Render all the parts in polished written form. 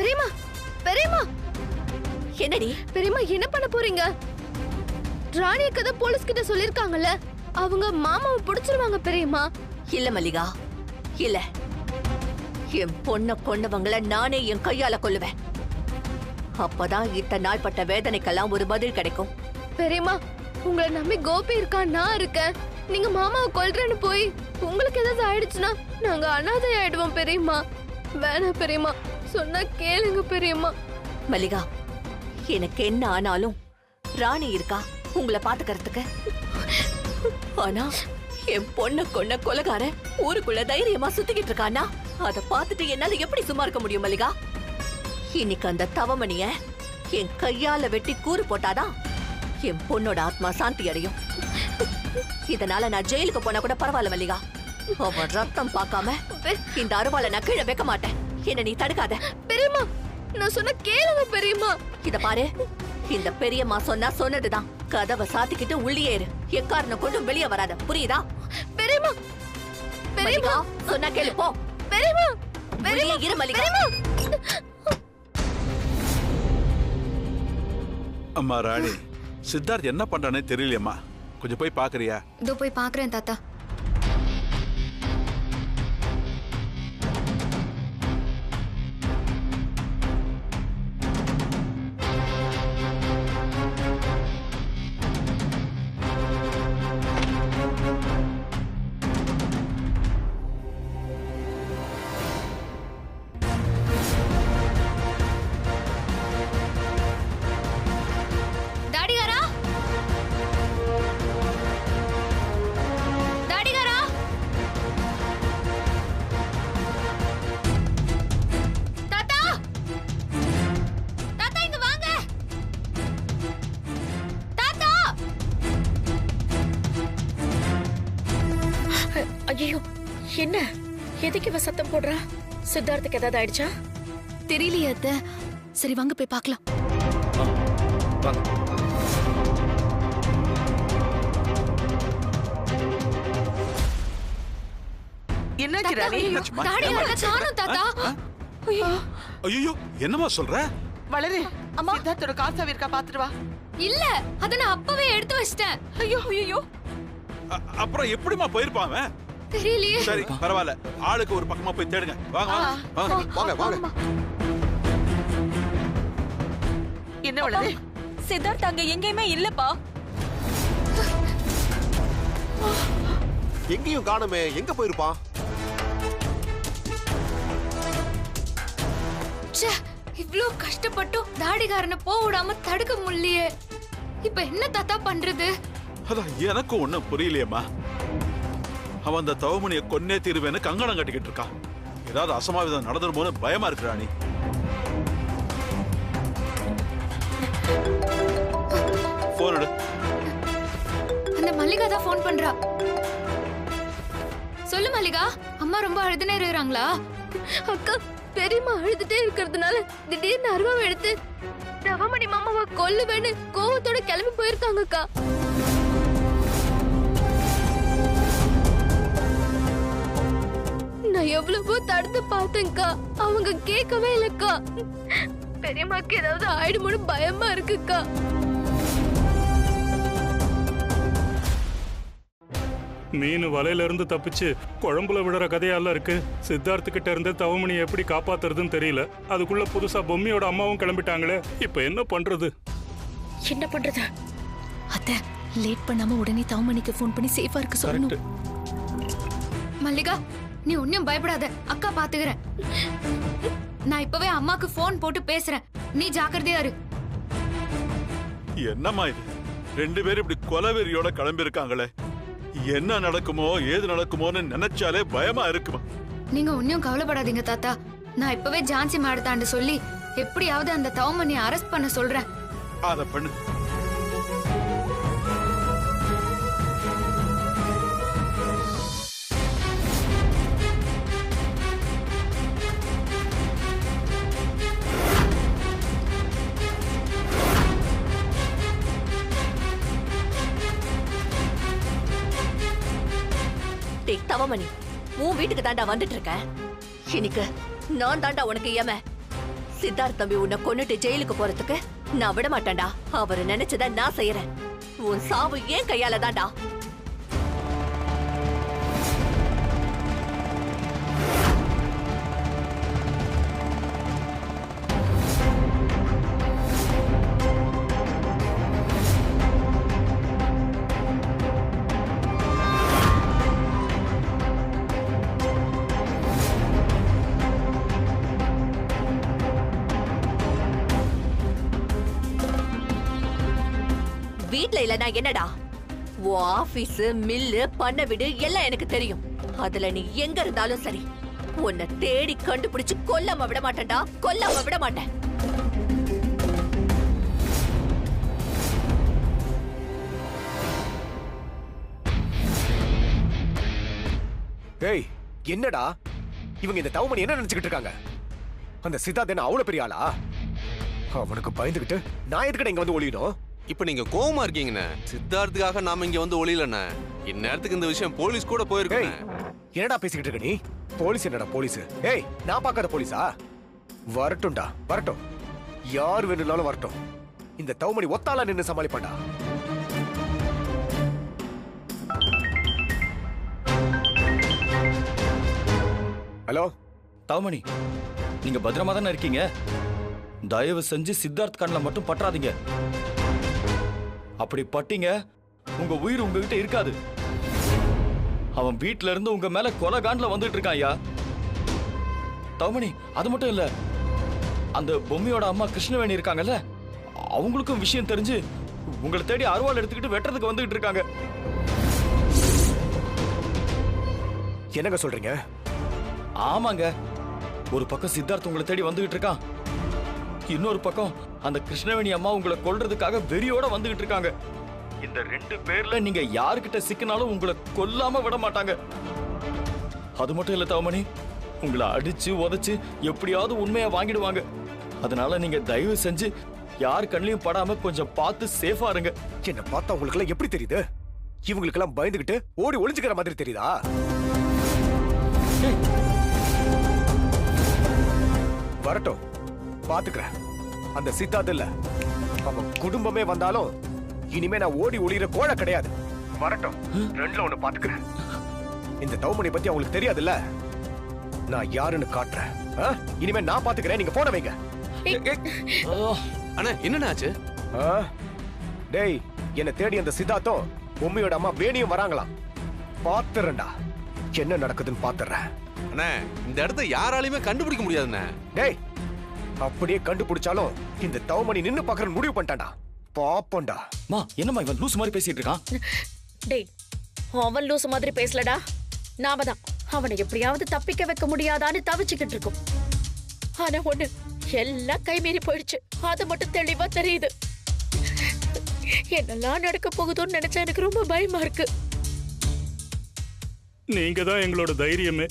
பெரியம்மா, பெரியம்மா, என்னடி பெரியம்மா என்ன பண்ண போறீங்க? ராணி அக்கா தான் போலீஸ் கிட்ட சொல்லிருக்காங்கல்ல, அவங்க மாமாவை பிடிச்சிருவாங்க பெரியம்மா. இல்ல மல்லிகா, இல்ல. என் பொண்ண கொண்டவங்கள நானே என் கையால கொல்லுவேன். அப்பதான் இத்தனை நாள் பட்ட வேதனைக்கெல்லாம் ஒரு பதில் கிடைக்கும். பெரியம்மா, உங்களை நம்பி கோபி இருக்கா, நான் இருக்கேன். நீங்க மாமாவை கொல்றேன்னு போய் உங்களுக்கு ஏதாவது ஆயிடுச்சுன்னா நாங்க அனாதை ஆயிடுவோம் பெரியம்மா. வேணாம் பெரியம்மா, சொன்னா கேளுங்க பெரியம்மா. மல்லிகா, எனக்கு என்ன ஆனாலும் ராணி இருக்கா உங்களை பாத்துக்கிறதுக்கு. ஆனா என் பொண்ண கொன்ன கொலைகார ஊருக்குள்ள தைரியமா சுத்திக்கிட்டு இருக்கானா, அத பாத்துட்டு என்னால எப்படி சும்மா இருக்க முடியும் மல்லிகா? இன்னைக்கு அந்த தவமணிய என் கையால வெட்டி கூறு போட்டாதான் என் பொண்ணோட ஆத்மா சாந்தி அடையும். இதனால நான் ஜெயிலுக்கு போனா கூட பரவாயில்ல மல்லிகா. அவன் ரத்தம் பார்க்காம இந்த அருவாளை நான் கீழே வைக்க மாட்டேன். என்ன நீ தடுக்காத பெரியம்மா. நான் சொன்ன கேளுங்க பெரியம்மா. இத பாரு, இந்த பெரியம்மா சொன்னா சொன்னதுதான். கதவை சாத்திக்கிட்டு உள்ளியேறு. எக்காரணம் கொண்டும் வெளியே வராத, புரியுதா? பெரியம்மா, பெரியம்மா சொன்னா கேளு, போ. பெரியம்மா, பெரியம்மா இரு மல்லிகா. அம்மா ராணி, சித்தார்த் என்ன பண்றானே தெரியலையம்மா. கொஞ்சம் போய் பாக்குறியா? இதோ போய் பாக்குறேன் தாத்தா. ஐயோ, என்ன எதுக்கு இவ சத்தம் போடுறா? சித்தார்த்துக்கு ஏதாவது ஆயிடுச்சா? தெரியலையே அத்தை. சரி வாங்க போய் பார்க்கலாம். என்னாச்சு ராணி? ஐயோ, என்னமா சொல்ற? வளரு, சித்தார்த்தோட காசா இருக்கா பாத்துட்டு வா. இல்ல, அத நான் அப்பவே எடுத்து வச்சிட்டேன். ஐயோ ஐயோ, அப்புறம் எப்படிமா போயிருப்பான்? தெரியலையே. சரி பரவாயில்ல, ஆளுக்கு ஒரு பக்கமா போய் தேடுங்க. வாங்க வாங்க வாங்க வாங்க. என்ன வளரு? சித்தார்த் அங்க எங்கேயுமே இல்லப்பா. எங்கேயும் காணுமே, எங்க போயிருப்பான்? இவ்ளோ கஷ்டப்பட்டும் தாடிகாரனை போடாம தடுக்க முடியலையே. இப்ப என்ன தாத்தா பண்றது? அதான் எனக்கும் ஒண்ணும் புரியலையம்மா. அவன் அந்த தவமணிய கொன்னே தீருவேன்னு கங்கணம் கட்டிக்கிட்டு இருக்கான். ஏதாவது அசம்பாவிதம் நடந்துருமோன்னு பயமா இருக்கு ராணி. போன் எடு. அந்த மல்லிகா தான் போன் பண்றா. சொல்லு மல்லிகா, அம்மா ரொம்ப அழுதுனே இருக்காங்களா? அக்கா, பெரியம்மா அழுதுட்டே இருக்கிறதுனால திடீர்னு அருவாவை எடுத்து தவமணி மாமாவை கொல்லுவேன்னு கோவத்தோட கிளம்பி போயிருக்காங்க அக்கா. நான் எவ்வளவோ தடுத்து பார்த்தேன்க்கா, அவங்க கேட்கவே இல்லக்கா. பெரியம்மாக்கு ஏதாவது ஆயிடுமோன்னு பயமா இருக்குக்கா. மீன் வலையில இருந்து தப்பிச்சு குழம்புல விடுற கதையெல்லாம் இருக்கு. சித்தார்த்து கிட்ட இருந்து தவமணி எப்படி காப்பாத்துறதுன்னு தெரியல. அதுக்குள்ள புதுசா பொம்மியோட அம்மாவும் கிளம்பிட்டாங்களே, இப்ப என்ன பண்றது? என்ன பண்றது? அத்தை, லேட் பண்ணாம உடனே தவமணிக்கு ஃபோன் பண்ணி சேஃபா இருக்க சொல்லணும். மல்லிகா, நீ ஒன்னும் பயப்படாத, அக்கா பாத்துக்கிறேன். நான் இப்பவே அம்மாக்கு ஃபோன் போட்டு பேசுறேன், நீ ஜாக்கிரதையா இரு. என்னம்மா இது? ரெண்டு பேரும் இப்படி கொலவெறியோட கிளம்பி இருக்காங்களே, என்ன நடக்குமோ ஏது நடக்குமோன்னு நினைச்சாலே பயமா இருக்குமா? நீங்க ஒன்னும் கவலைப்படாதீங்க தாத்தா. நான் இப்பவே ஜான்சி மாடத்தாண்டு சொல்லி எப்படியாவது அந்த தவமணியை அரெஸ்ட் பண்ண சொல்றேன். அத பண்ணு. தவமணி, உன் வீட்டுக்கு தாண்டா வந்துட்டு இருக்க. இன்னைக்கு நான் தாண்டா உனக்கு ஏம. சித்தார்த் தம்பி உன்னை கொன்னுட்டு ஜெயிலுக்கு போறதுக்கு நான் விட மாட்டேன்டா. அவரு நினைச்சத நான் செய்யறேன். உன் சாவு ஏன் கையால தான்டா. வீட்ல இல்லனா என்னடா? உன் ஆபீஸ், மில்லு, பண்ண வீடு எல்லாம் எனக்கு தெரியும். அதுல நீ எங்க இருந்தாலும் சரி, உன்னை தேடி கண்டுபிடிச்சு கொல்லாம விட மாட்டேன்டா. கொல்லாம விட மாட்டேன். டேய் என்னடா இவங்க இந்த தவமணி என்ன நினைச்சுக்கிட்டு இருக்காங்க? அந்த சித்தார்த் என்ன அவ்வளவு பெரிய ஆளா? அவனுக்கு பயந்துகிட்டு நான் எதுக்கட இங்க வந்து ஒளியணும்? இப்ப நீங்க கோவமா இருக்கீங்கண்ணே. சித்தார்த்துக்காக நாம இங்க வந்து ஒளியலண்ணே. இந்நேரத்துக்கு இந்த விஷயம் போலீஸ் கூட போயிருக்கேன். என்னடா பேசிக்கிட்டு இருக்க நீ? போலீஸ் என்னடா போலீஸ்? ஏய் நான் பார்க்காத போலீஸா? வரட்டும்டா வரட்டும், யார் வேணும்னாலும் வரட்டும். இந்த தவமணி ஒத்தாளா நின்னு சமாளிப்பாண்டா. ஹலோ தவமணி, நீங்க பத்திரமா தானே இருக்கீங்க? தயவு செஞ்சு சித்தார்த் கண்ணில் மட்டும் பற்றாதீங்க. அப்படி பட்டீங்க உங்க உயிர் உங்ககிட்ட இருக்காது. அவன் வீட்ல இருந்து உங்க மேல கொலை காண்ட்ல வந்துட்டு இருக்கான். ஐயா தவமணி, அது மட்டும் இல்ல, அந்த பொம்மையோட அம்மா கிருஷ்ணவேணி இருக்காங்கல்ல, அவங்களுக்கும் விஷயம் தெரிஞ்சு உங்களை தேடி அருவாள் எடுத்துக்கிட்டு வெட்டுறதுக்கு வந்துகிட்டு இருக்காங்க. என்னங்க சொல்றீங்க? ஆமாங்க, ஒரு பக்கம் சித்தார்த் உங்களை தேடி வந்துகிட்டு இருக்கான், இன்னொரு பக்கம் அந்த கிருஷ்ணவேணி அம்மா உங்களை கொல்றதுக்காக வெறியோட வந்துகிட்டு இருக்காங்க. இந்த ரெண்டு பேர்ல நீங்க யாருக்கிட்ட சிக்கினாலும் உங்களை கொல்லாம விட மாட்டாங்க. அது மட்டும் இல்ல தவமணி, உங்களை அடிச்சு உதைச்சு எப்படியாவது உண்மையா வாங்கிடுவாங்க. அதனால நீங்க தயவு செஞ்சு யார் கண்ணிலையும் படாம கொஞ்சம் பார்த்து சேஃபா இருங்க. என்ன பார்த்தா உங்களுக்கு எல்லாம் எப்படி தெரியுது? இவங்களுக்கு எல்லாம் பயந்துகிட்டு ஓடி ஒளிஞ்சுக்கிற மாதிரி தெரியுதா? வரட்டும், பாத்துக்கிறேன். அந்த சித்தார்த் இல்ல, அவன் குடும்பமே வந்தாலும் இனிமே நான் ஓடி ஒளிகிற கோழை கிடையாது. வரட்டும், ரெண்டுல ஒண்ணு பாத்துக்கிறேன். இந்த தவமணி பத்தி அவங்களுக்கு தெரியாதுல்ல, நான் யாருன்னு காட்டுறேன். இனிமே நான் பாத்துக்கிறேன், நீங்க போன வைங்க. அண்ணா என்னண்ணா ஆச்சு? டேய், என்ன தேடி அந்த சித்தார்த்தும் பொம்மையோட அம்மா வேணியும் வராங்களாம். பாத்துறேன்டா, என்ன நடக்குதுன்னு பாத்துறேன். அண்ணா இந்த இடத்த யாராலையுமே கண்டுபிடிக்க முடியாதுண்ணே. டேய், அப்படியே கண்டுபிடிச்சாலும் இந்த தவமணி நின்னு பாக்குற முடிவு பண்ணிட்டான்டா. பாப்போண்டா. மா, என்னம்மா இவன் லூஸ் மாதிரி பேசிட்டு இருக்கான்? டேய், அவன் லூசு மாதிரி பேசலடா. நாம தான் அவனை எப்படியாவது தப்பிக்க வைக்க முடியாதான்னு தவிச்சுக்கிட்டு இருக்கோம். ஆனா ஒண்ணு, எல்லாம் கைமீறி போயிடுச்சு. அது மட்டும் தெளிவா தெரியுது. என்னெல்லாம் நடக்க போகுதோன்னு நினைச்சா எனக்கு ரொம்ப பயமா இருக்கு. நீங்க தான் எங்களோட தைரியமே.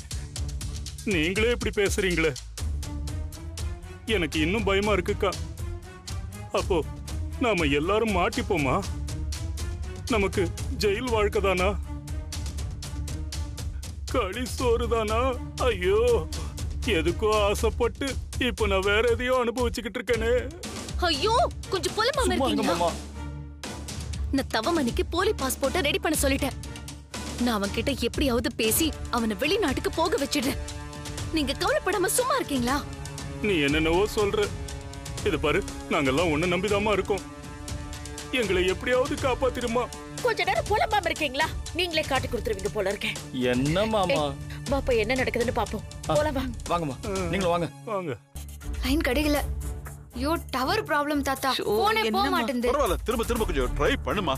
நீங்களே இப்படி பேசுறீங்களே, எனக்கு இன்னும் பயமா இருக்குக்கா. அப்போ நாம எல்லாரும் மாட்டிப்போமா? நமக்கு ஜெயில் வாழ்க்கை தானா? களி சோறு தானா? ஐயோ, எதுக்கோ ஆசைப்பட்டு இப்ப நான் வேற எதையோ அனுபவிச்சுக்கிட்டு இருக்கேனே. ஐயோ, கொஞ்சம் புலம்பாம இருக்கீங்களா? நான் தவமணிக்கு போலி பாஸ்போர்ட்டை ரெடி பண்ண சொல்லிட்டேன். நான் அவன் கிட்ட எப்படியாவது பேசி அவனை வெளிநாட்டுக்கு போக வச்சிடுறேன். நீங்க கவலைப்படாம சும்மா இருக்கீங்களா? நீ என்னென்னவோ சொல்ற. இது பாரு, நாங்கெல்லாம் ஒண்ணு நம்பிதாமா இருக்கோம். எங்களை எப்படியாவது காப்பாத்திருமா. கொஞ்ச நேரம் புலம்பாம இருக்கீங்களா? நீங்களே காட்டி கொடுத்துருவீங்க போல இருக்கேன். என்ன மாமா? பாப்பா என்ன நடக்குதுன்னு பாப்போம். போலாம் வா. வாங்கம்மா, நீங்களும் வாங்க. வாங்க. லைன் கிடைக்கல. யோ, டவர் ப்ராப்ளம் தாத்தா. போனே போக மாட்டேங்குது. பரவாயில்ல, திரும்ப திரும்ப கொஞ்சம் ட்ரை பண்ணுமா.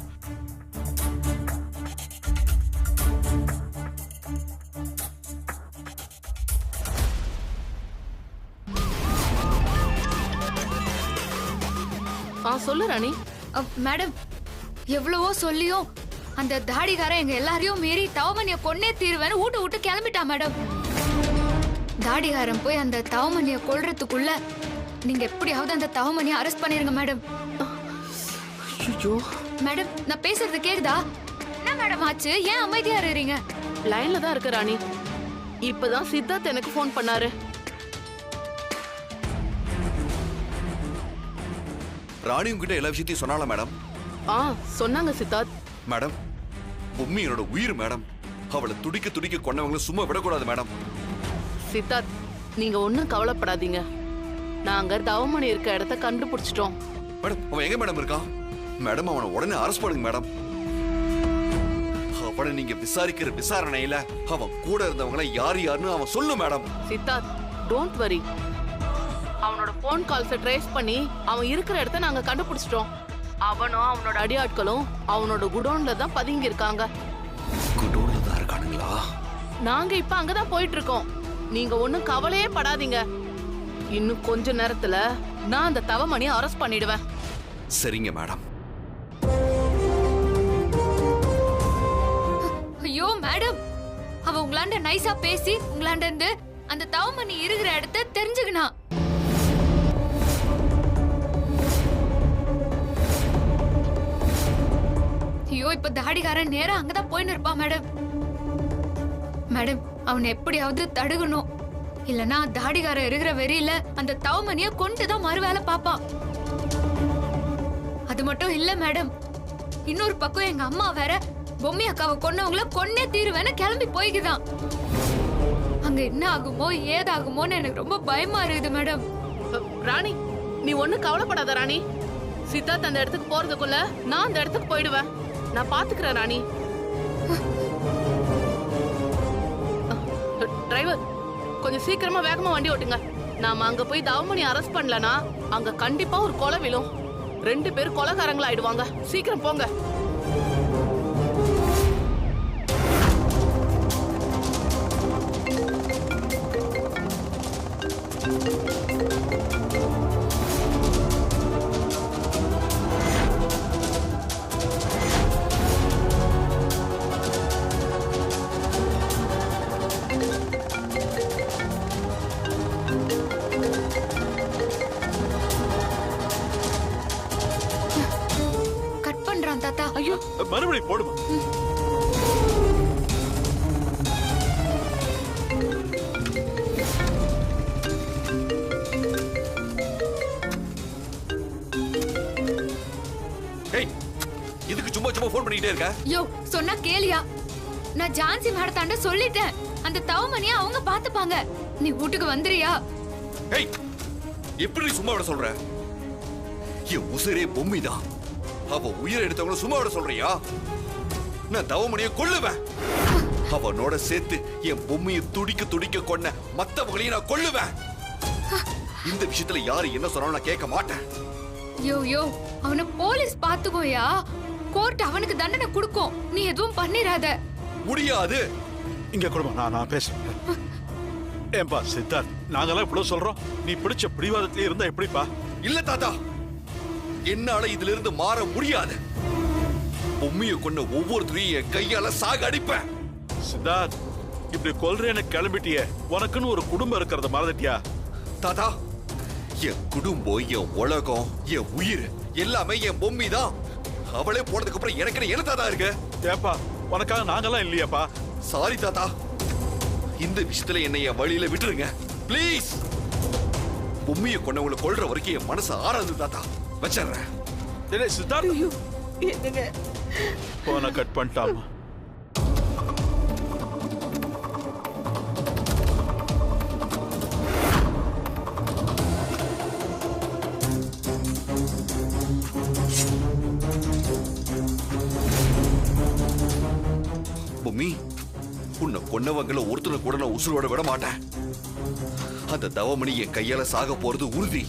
சொல்லு ராணி. மேடம், எவ்வளவோ சொல்லியும் அந்த தாடிகாரன் எங்க எல்லாரையும் மீறி தவமணிய கொன்னே தீருவேன்னு ஊட்ட விட்டு கிளம்பிட்டான் மேடம். தாடிகாரன் போய் அந்த தவமணிய கொல்றதுக்குள்ள நீங்க எப்படியாவது அந்த தவமணியை அரெஸ்ட் பண்ணிருங்க மேடம். ஐயோ மேடம், நான் பேசுறது கேக்குதா? என்ன மேடம் ஆச்சு? ஏன் அமைதியா இருக்கீங்க? லைன்ல தான் இருக்க ராணி. இப்பதான் சித்தார்த் எனக்கு போன் பண்ணாரு. ராணி உங்ககிட்ட எல்லா விஷயத்தையும் சொன்னால மேடம்? சொன்னாங்க சித்தார்த். மேடம், பொம்மி என்னோட உயிர் மேடம். அவளை துடிக்க துடிக்க கொண்டவங்களை சும்மா விடக்கூடாது மேடம். சித்தார்த், நீங்க ஒண்ணும் கவலைப்படாதீங்க. நாங்க தவமணி இருக்க இடத்த கண்டுபிடிச்சிட்டோம். மேடம், அவன் எங்க மேடம் இருக்கான்? மேடம், அவனை உடனே அரெஸ்ட் பண்ணுங்க மேடம். அவனை நீங்க விசாரிக்கிற விசாரணையில அவன் கூட இருந்தவங்களை யாருன்னு அவன் சொல்லு மேடம். Siddharth, don't worry. அவனோட போன் கால்ஸை ட்ரேஸ் பண்ணி அவன் இருக்கிற இடத்த நாங்க கண்டுபிடிச்சிட்டோம். அவனும் அவனோட அடியாட்களும் அவனோட குடோன்ல தான் பதுங்கி இருக்காங்க. குடோன்ல தான் இருக்கானுங்களா? நாங்க இப்ப அங்கதான் போயிட்டு இருக்கோம். நீங்க ஒண்ணும் கவலையே படாதீங்க. இன்னும் கொஞ்ச நேரத்துல நான் அந்த தவமணியை அரெஸ்ட் பண்ணிடுவேன். சரிங்க மேடம். ஐயோ மேடம், அவ உங்களாண்ட நைஸா பேசி உங்களாண்ட இருந்து அந்த தவமணி இருக்கிற இடத்த தெரிஞ்சுக்கனா. ஐயோ, இப்ப தாடிகாரன் நேரா அங்கதான் போயின்னு இருப்பான் மேடம். மேடம், அவனை எப்படியாவது தடுக்கணும். இல்லனா தாடிகாரன் இருக்கிற வெறியில அந்த தவமணிய கொண்டுதான் மறுவேளை பாப்பான். அது மட்டும் இல்ல மேடம், இன்னொரு பக்கம் எங்க அம்மா வேற பொம்மி அக்காவை கொன்னவங்கள கொன்னே தீருவேன்னு கிளம்பி போய்க்குதான். அங்க என்ன ஆகுமோ ஏதாகுமோன்னு எனக்கு ரொம்ப பயமா இருக்குது மேடம். ராணி, நீ ஒண்ணும் கவலைப்படாத ராணி. சித்தார்த் அந்த இடத்துக்கு போறதுக்குள்ள நான் அந்த இடத்துக்கு போயிடுவேன். நான் பாத்துக்கிறேன் ராணி. டிரைவர், கொஞ்சம் சீக்கிரமா வேகமா வண்டி ஓட்டுங்க. நாம அங்க போய் தவமணி அரெஸ்ட் பண்ணலனா அங்க கண்டிப்பா ஒரு கொலை விழும். 2 பேர் கொலைகாரங்களா ஆயிடுவாங்க. சீக்கிரம் போங்க. கட் பண்றான் தாத்தா. ஐயோ, மறுபடியும் போடுமா? இதுக்கு சும்மா சும்மா போன் பண்ணிட்டே இருக்க? யோ, சொன்னா கேளியா? நான் ஜான்சி மேடத்தாண்ட சொல்லிட்டேன். அந்த தவமணியை அவங்க பாத்துப்பாங்க. நீ வீட்டுக்கு வந்துறியா? ஏய், எப்படி சும்மா விட சொல்ற? என் உசிரே பொம்மி தான். அவ உயிரை எடுத்தவங்கள சும்மா விட சொல்றியா? நான் தவமணியை கொல்லுவேன். அவனோட சேர்த்து என் பொம்மையை துடிக்க துடிக்க கொன்ன மத்தவங்களையும் நான் கொல்லுவேன். இந்த விஷயத்துல யாரு என்ன சொன்னாலும் நான் கேட்க மாட்டேன். யோ யோ, அவனை போலீஸ் பாத்துக்கோயா. கோர்ட் அவனுக்கு தண்டனை கொடுக்கும். நீ எதுவும் பண்ணிராத. முடியாது. இங்க கொடுமா, நான் பேசுறேன். ஏன்பா சித்தார்த், நாங்கெல்லாம் இவ்வளவு சொல்றோம், நீ பிடிச்ச பிடிவாதத்திலே இருந்தா எப்படிப்பா? இல்ல தாத்தா, என்னால இதுல இருந்து மாற முடியாது. பொம்மையை கொண்ட ஒவ்வொருத்தரையும் என் கையால சாக அடிப்பேன். சித்தார்த், இப்படி கொல்றேன்னு கிளம்பிட்டியே, உனக்குன்னு ஒரு குடும்பம் இருக்கிறத மறந்துட்டியா? தாத்தா, என் குடும்பம், என் உலகம், என் உயிர் எல்லாமே என் பொம்மி தான். அவளே போனதுக்கு அப்புறம் எனக்கு என்ன தாத்தா இருக்கு? ஏப்பா, உனக்காக நாங்கெல்லாம் இல்லையாப்பா? சாரி தாத்தா, இந்த விஷயத்துல என்னை என் வழியில விட்டுருங்க ப்ளீஸ். பொம்மையை கொண்டவங்களை கொல்ற வரைக்கும் என் மனசு ஆறாது தாத்தா. வச்சிடுறேன். சித்தார்த், போன கட் பண்ணிட்டாமா? பொம்மி, உன்னை கொன்னவங்கள ஒருத்தனை கூட நான் உசுரோட விட மாட்டேன். அந்த தவமணி என் கையால சாக போறது உறுதி.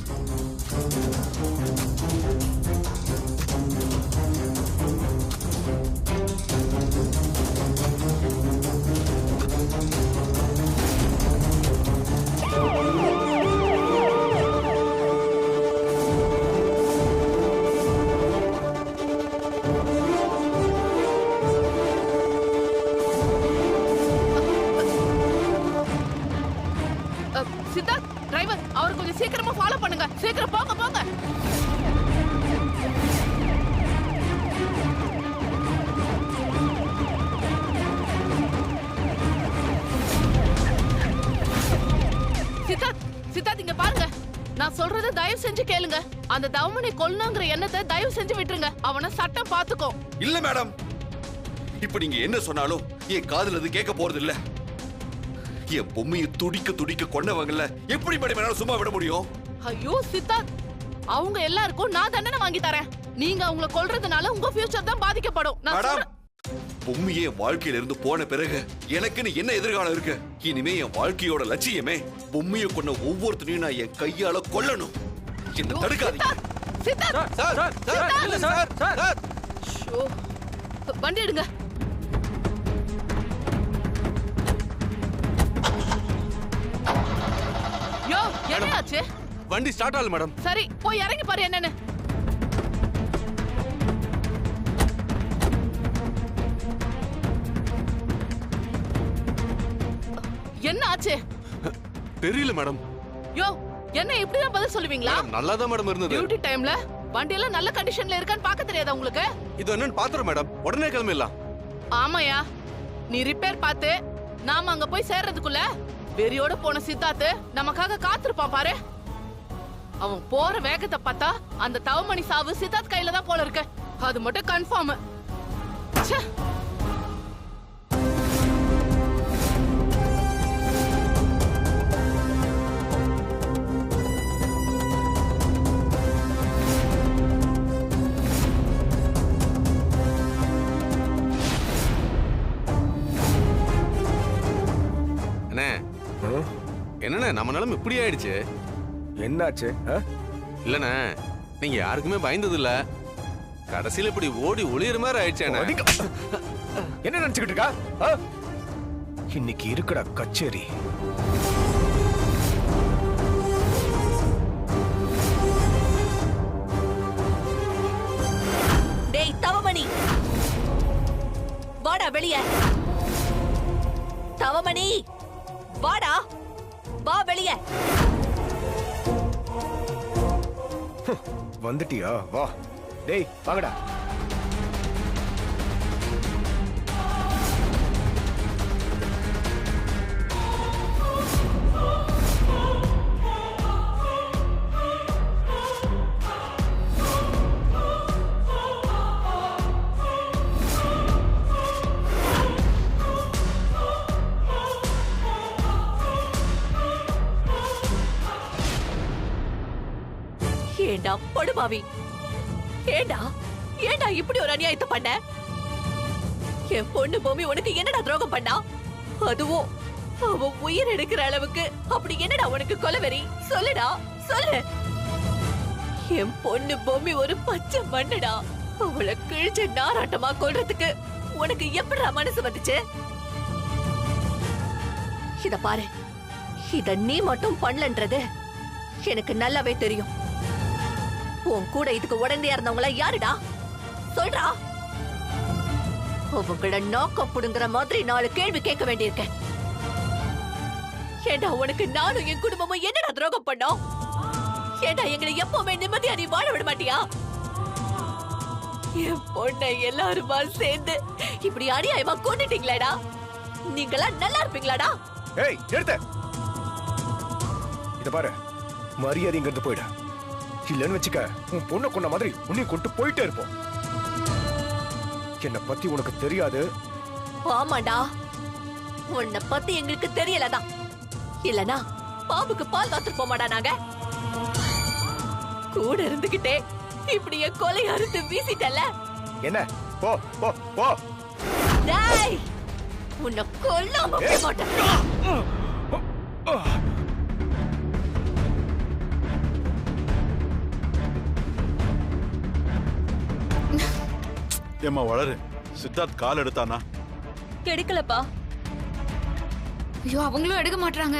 சித்தார்த், டிரைவர், அவர் கொஞ்சம் சீக்கிரமா ஃபாலோ பண்ணுங்க. சீக்கிரம் போங்க போங்க. சித்தார்த், சித்தார்த், இங்க பாருங்க. நான் சொல்றத தயவு செஞ்சு கேளுங்க. அந்த தவமணி கொல்லணுங்கிற எண்ணத்தை தயவு செஞ்சு விட்டுருங்க. அவனை சட்டம் பாத்துக்கோ. இல்ல மேடம், இப்ப நீங்க என்ன சொன்னாலும் என் காதுல அது கேட்க போறது இல்ல. என் பொம்மையை துடிக்க துடிக்க கொண்டவங்கல எப்படி மேடம் என்னால சும்மா விட முடியும்? ஐயோ சித்தார்த், அவங்க எல்லாருக்கும் நான் தண்டனை வாங்கி தரேன். நீங்க அவங்கள கொல்றதுனால உங்க ஃபியூச்சர் தான் பாதிக்கப்படும். நான் மேடம், சொல்றேன். பொம்மையே வாழ்க்கையில இருந்து போன பிறகு எனக்குன்னு என்ன எதிர்காலம் இருக்கு? இனிமே என் வாழ்க்கையோட லட்சியமே பொம்மையை கொண்ட ஒவ்வொருத்தனையும் நான் என் கையால கொல்லணும். என்ன தடுக்காதீங்க. சித்தார்த், சார் சார் இல்ல சார் சார் ஷோ, வண்டி எடுங்க. யோ, என்னாச்சு? வண்டி ஸ்டார்ட் ஆகல மேடம். சரி, போய் இறங்கி பாரு என்னன்னு. என்ன ஆச்சு? தெரியல மேடம். யோ, என்ன இப்படிதான் பதில் சொல்லுவீங்களா? நல்லா தான் மேடம் இருந்தது. டியூட்டி டைம்ல வண்டி எல்லாம் நல்ல கண்டிஷன்ல இருக்கான்னு பாக்க தெரியாதா உங்களுக்கு? இது என்னன்னு பாத்துறோம் மேடம். உடனே கிளம்பிடலாம். ஆமாயா, நீ ரிப்பேர் பார்த்து நாம அங்க போய் சேர்றதுக்குள்ள வெறியோட போன சித்தார்த்து நமக்காக காத்திருப்பான் பாரு. அவன் போற வேகத்தை பார்த்தா அந்த தவமணி சாவு சித்தார்த் கையில தான் போல இருக்கு. அது மட்டும் கன்ஃபார்ம். என்னண்ணே நம்ம நிலைமை இப்படி ஆயிடுச்சு? என்னாச்சு? இல்லண்ணே, நீங்க யாருக்குமே பயந்தது இல்ல. கடைசியில இப்படி ஓடி ஒளியற மாதிரி ஆயிடுச்சு. என்ன நினைச்சுக்கிட்டு இருக்கா? இன்னைக்கு இருக்குடா கச்சேரி. டேய் தவமணி, வாடா வெளிய. தவமணி, வாடா, வா வெளிய. வந்துட்டியா? வா. டேய் வாங்கடா. ஏண்டா படுபாவி, ஏண்டா ஏண்டா இப்படி ஒரு அநியாயத்தை பண்ண? என் பொண்ணு பூமி உனக்கு என்னடா துரோகம் பண்ணா? அதுவும் அவ உயிர் எடுக்கிற அளவுக்கு அப்படி என்னடா உனக்கு கொலவெறி? சொல்லுடா சொல்லு. என் பொண்ணு பூமி ஒரு பச்சை மண்ணுடா. அவளை கிழிச்ச நாராட்டமா கொல்றதுக்கு உனக்கு எப்படிடா மனசு வந்துச்சு? இத பாரு, இத நீ மட்டும் பண்ணலன்றது எனக்கு நல்லாவே தெரியும். உன் கூட இதுக்கு உடந்தையா இருந்தவங்கள யாருடா? சொல்றா. அவங்கள நோக்கம் புடுங்குற மாதிரி 4 கேள்வி கேட்க வேண்டியிருக்க. ஏண்டா உனக்கு நானும் என் குடும்பமும் என்னடா துரோகம் பண்ணோம்? ஏண்டா எங்களை எப்பவுமே நிம்மதியா நீ வாழ விட மாட்டியா? என் பொண்ணை எல்லாருமா சேர்ந்து இப்படி அநியாயமா கொண்டுட்டீங்களேடா. நீங்களா நல்லா இருப்பீங்களாடா? ஏய் எடுத்த இத பாரு, மரியாதை இங்க இருந்து போயிடு. இல்லன்னு வச்சுக்க, உன் பொண்ணை கொண்ட மாதிரி உன்னையும் கொண்டு போயிட்டே இருப்போம். என்ன பத்தி உனக்கு தெரியாது. ஆமாண்டா, உன்னை பத்தி எங்களுக்கு தெரியலதான். இல்லனா பாம்புக்கு பால் காத்துட்டு போமாடா நாங்க. கூட இருந்துகிட்டே இப்படி என் கொலை அறுத்து வீசிட்டல. என்ன? போ போ போ. டேய், உன்னை கொல்லாம போக மாட்டேன். ஏம்மா வளரு, சித்தார்த் கால் எடுத்தானா? எடுக்கலப்பா. ஐயோ, அவங்களும் எடுக்க மாட்டாங்க.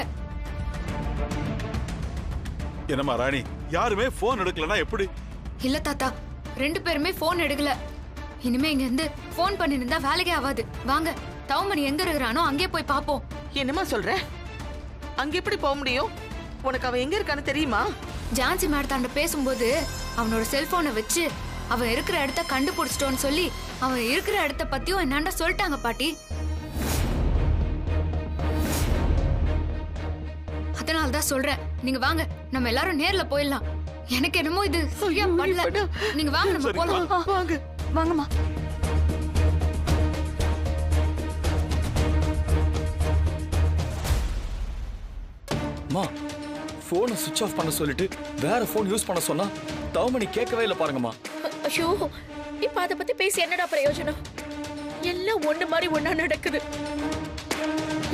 என்னம்மா ராணி, யாருமே போன் எடுக்கலனா எப்படி? இல்ல தாத்தா, 2 பேருமே போன் எடுக்கல. இனிமே இங்க இருந்து போன் பண்ணி இருந்தா வேலைக்கே ஆகாது. வாங்க, தவமணி எங்க இருக்கிறானோ அங்கே போய் பாப்போம். என்னமா சொல்ற? அங்க எப்படி போக முடியும்? உனக்கு அவன் எங்க இருக்கான்னு தெரியுமா? ஜான்சி மேடத்தாண்ட பேசும்போது அவனோட செல்போனை வச்சு அவன் இருக்கிற இடத்த கண்டுபிடிச்சிட்டோன்னு சொல்லி அவன் இருக்கிற இடத்த பத்தியும் என்னாண்ட சொல்லிட்டாங்க பாட்டி. அதனால அதனால தான் சொல்றேன், நீங்க வாங்க, நம்ம எல்லாரும் நேர்ல போயிடலாம். எனக்கு என்னமோ இது சரியா பண்ணல. நீங்க வாங்க, நம்ம போலாம். வாங்க வாங்கம்மா. அம்மா போனை சுவிட்ச் ஆஃப் பண்ண சொல்லிட்டு வேற போன் யூஸ் பண்ண சொன்னா தவமணி கேட்கவே இல்லை பாருங்கம்மா. ஐயோ, இப்ப அத பத்தி பேசி என்னடா பிரயோஜனம்? எல்லாம் ஒண்ணு மாதிரி ஒண்ணா நடக்குது.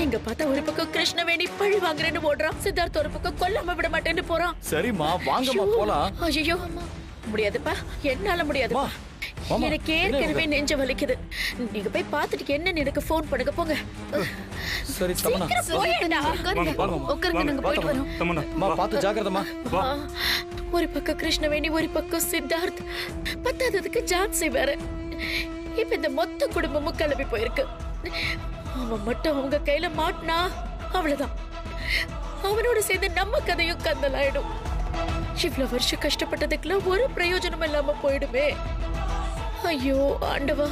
எங்க பார்த்தா ஒரு பக்கம் கிருஷ்ணவேணி பழி வாங்குறேன்னு ஓடுறான், சித்தார்த் ஒரு பக்கம் கொல்லாம விட மாட்டேன்னு போறான். சரிம்மா வாங்கம்மா போலாம். ஐயோ முடியாதுப்பா, என்னால முடியாதுப்பா. எனக்கு ஏற்கனவே நெஞ்சு வலிக்குது. நீங்க போய் பார்த்துட்டு என்னன்னு எனக்கு ஃபோன் பண்ணுங்க, போங்க. சரி தமனா, போயேடா. உட்காருங்க, நாங்க போயிட்டு வரோம். தமனா பார்த்து ஜாக்கிரதமா. ஒரு பக்கம் கிருஷ்ணவேணி, ஒரு பக்கம் சித்தார்த், பத்தாததுக்கு ஜான்சி வேற. இப்ப இந்த மொத்த குடும்பமும் கிளம்பி போயிருக்கு. அவன் மட்டும் அவங்க கையில மாட்டினா அவ்வளவுதான். அவனோட சேர்ந்து நம்ம கதையும் கந்தலாயிடும். இவ்வளவு வருஷம் கஷ்டப்பட்டதுக்குள்ள ஒரு பிரயோஜனம் இல்லாம போயிடுமே. ஐயோ ஆண்டவா.